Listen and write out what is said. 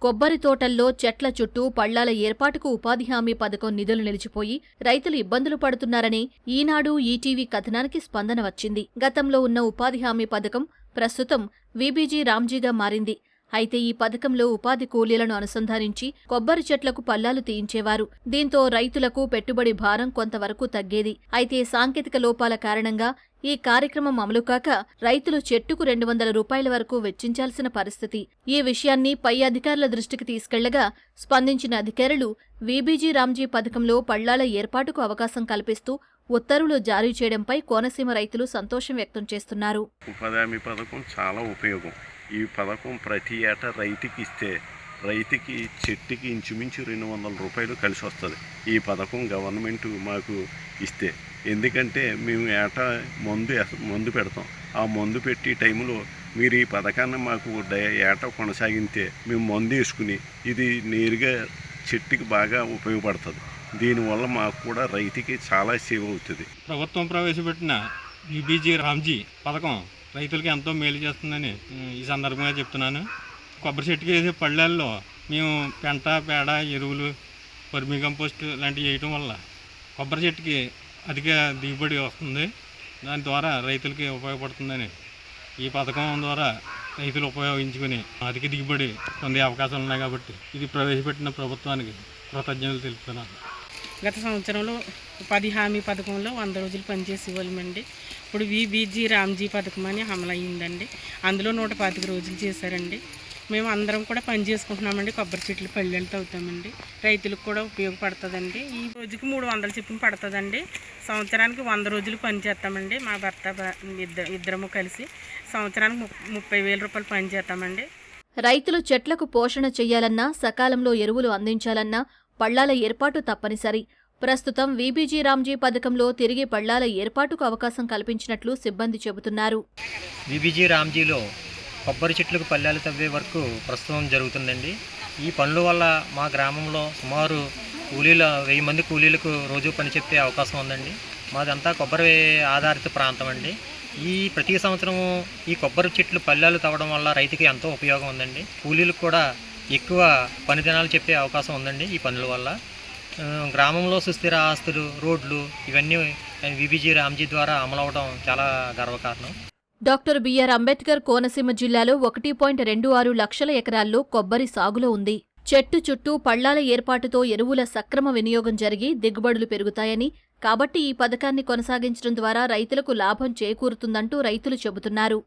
కొబ్బరి తోటల్లో చెట్ల చుట్టూ పళ్లాల ఏర్పాటుకు ఉపాధి హామీ పథకం నిధులు నిలిచిపోయి రైతులు ఇబ్బందులు పడుతున్నారని ఈనాడు ఈటీవీ కథనానికి స్పందన వచ్చింది. గతంలో ఉన్న ఉపాధి హామీ పథకం ప్రస్తుతం వీబీజీ రామ్జీగా మారింది. అయితే ఈ పథకంలో ఉపాధి కూలీలను అనుసంధానించి కొబ్బరి చెట్లకు పల్లాలు తీయించేవారు. దీంతో రైతులకు పెట్టుబడి భారం కొంతవరకు తగ్గేది. అయితే సాంకేతిక లోపాల కారణంగా ఈ కార్యక్రమం అమలు కాక రైతులు చెట్టుకు 200 రూపాయల వరకు వెచ్చించాల్సిన పరిస్థితి. ఈ విషయాన్ని పై అధికారుల దృష్టికి తీసుకెళ్లగా స్పందించిన అధికారులు వీబీజీ రామ్జీ పథకంలో పళ్లాల ఏర్పాటుకు అవకాశం కల్పిస్తూ ఉత్తర్వులు జారీ చేయడంపై కోనసీమ రైతులు సంతోషం వ్యక్తం చేస్తున్నారు. ఉపాధి హామీ పథకం చాలా ఉపయోగం. ఈ పథకం ప్రతి ఏటా రైతుకి ఇస్తే రైతుకి చెట్టుకి ఇంచుమించు 200 రూపాయలు కలిసి వస్తుంది. ఈ పథకం గవర్నమెంట్ మాకు ఇస్తే, ఎందుకంటే మేము ఏటా మందు పెడతాం. ఆ మందు పెట్టి టైంలో మీరు ఈ పథకాన్ని మాకు ఏటా కొనసాగితే మేము మందు వేసుకుని ఇది నేరుగా చెట్టుకి బాగా ఉపయోగపడుతుంది. దీనివల్ల మాకు కూడా రైతుకి చాలా సేవ అవుతుంది. ప్రభుత్వం ప్రవేశపెట్టిన వీబీజీ రామ్జీ పథకం రైతులకి ఎంతో మేలు చేస్తుందని ఈ సందర్భంగా చెప్తున్నాను. కొబ్బరి చెట్టుకి వేసే పళ్ళల్లో మేము పెంట, పేడ, ఎరువులు, వర్మీ కంపోస్ట్ లాంటివి వేయటం వల్ల కొబ్బరి చెట్టుకి అధిక దిగుబడి వస్తుంది. దాని ద్వారా రైతులకి ఉపయోగపడుతుందని ఈ పథకం ద్వారా రైతులు ఉపయోగించుకుని అధిక దిగుబడి పొందే అవకాశాలు ఉన్నాయి. కాబట్టి ఇది ప్రవేశపెట్టిన ప్రభుత్వానికి కృతజ్ఞతలు తెలుపుతున్నాను. గత సంవత్సరంలో ఉపాధి హామీ పథకంలో 100 రోజులు పనిచేసి ఇవ్వాలండి. ఇప్పుడు వీబీజీ రామ్జీ పథకం అని అమలు అయ్యిందండి. అందులో 125 రోజులు చేశారండి. మేము అందరం కూడా పని చేసుకుంటున్నామండి. కొబ్బరి చెట్లు పల్లెలతో అవుతామండి. రైతులకు కూడా ఉపయోగపడుతుందండి. ఈ రోజుకి 300 చొప్పున పడుతుందండి. సంవత్సరానికి 100 రోజులు పని చేస్తామండి. మా భర్త ఇద్దరము కలిసి సంవత్సరానికి 30,000 రూపాయలు పని చేస్తామండి. రైతులు చెట్లకు పోషణ చెయ్యాలన్నా, సకాలంలో ఎరువులు అందించాలన్నా పళ్లాల ఏర్పాటు తప్పనిసరి. ప్రస్తుతం వీబీజీ రామ్జీ పథకంలో తిరిగి పళ్లాల ఏర్పాటుకు అవకాశం కల్పించినట్లు సిబ్బంది చెబుతున్నారు. వీబీజీ రామ్జీలో కొబ్బరి చెట్లకు పల్లాలు తవ్వే వరకు ప్రస్తుతం జరుగుతుందండి. ఈ పనుల వల్ల మా గ్రామంలో సుమారు 1000 మంది కూలీలకు రోజు పని చెప్పే అవకాశం ఉందండి. మాదంతా కొబ్బరి ఆధారిత ప్రాంతం అండి. ప్రతి సంవత్సరము ఈ కొబ్బరి చెట్లు పల్లాలు తవ్వడం వల్ల రైతుకి ఎంతో ఉపయోగం ఉందండి. కూలీలకు కూడా ఎక్కువ పని దినాలు చెప్పే అవకాశం ఉందండి. ఈ పనుల వల్ల గ్రామంలో సుస్థిర ఆస్తులు, రోడ్లు ఇవన్నీ వీబీజీ రామ్జీ ద్వారా అమలవడం చాలా గర్వకారణం. డాక్టర్ బిఆర్ అంబేద్కర్ కోనసీమ జిల్లాలో 1.26 లక్షల ఎకరాల్లో కొబ్బరి సాగులో ఉంది. చెట్టు చుట్టూ పళ్లాల ఏర్పాటుతో ఎరువుల సక్రమ వినియోగం జరిగి దిగుబడులు పెరుగుతాయని, కాబట్టి ఈ పథకాన్ని కొనసాగించడం ద్వారా రైతులకు లాభం చేకూరుతుందంటూ రైతులు చెబుతున్నారు.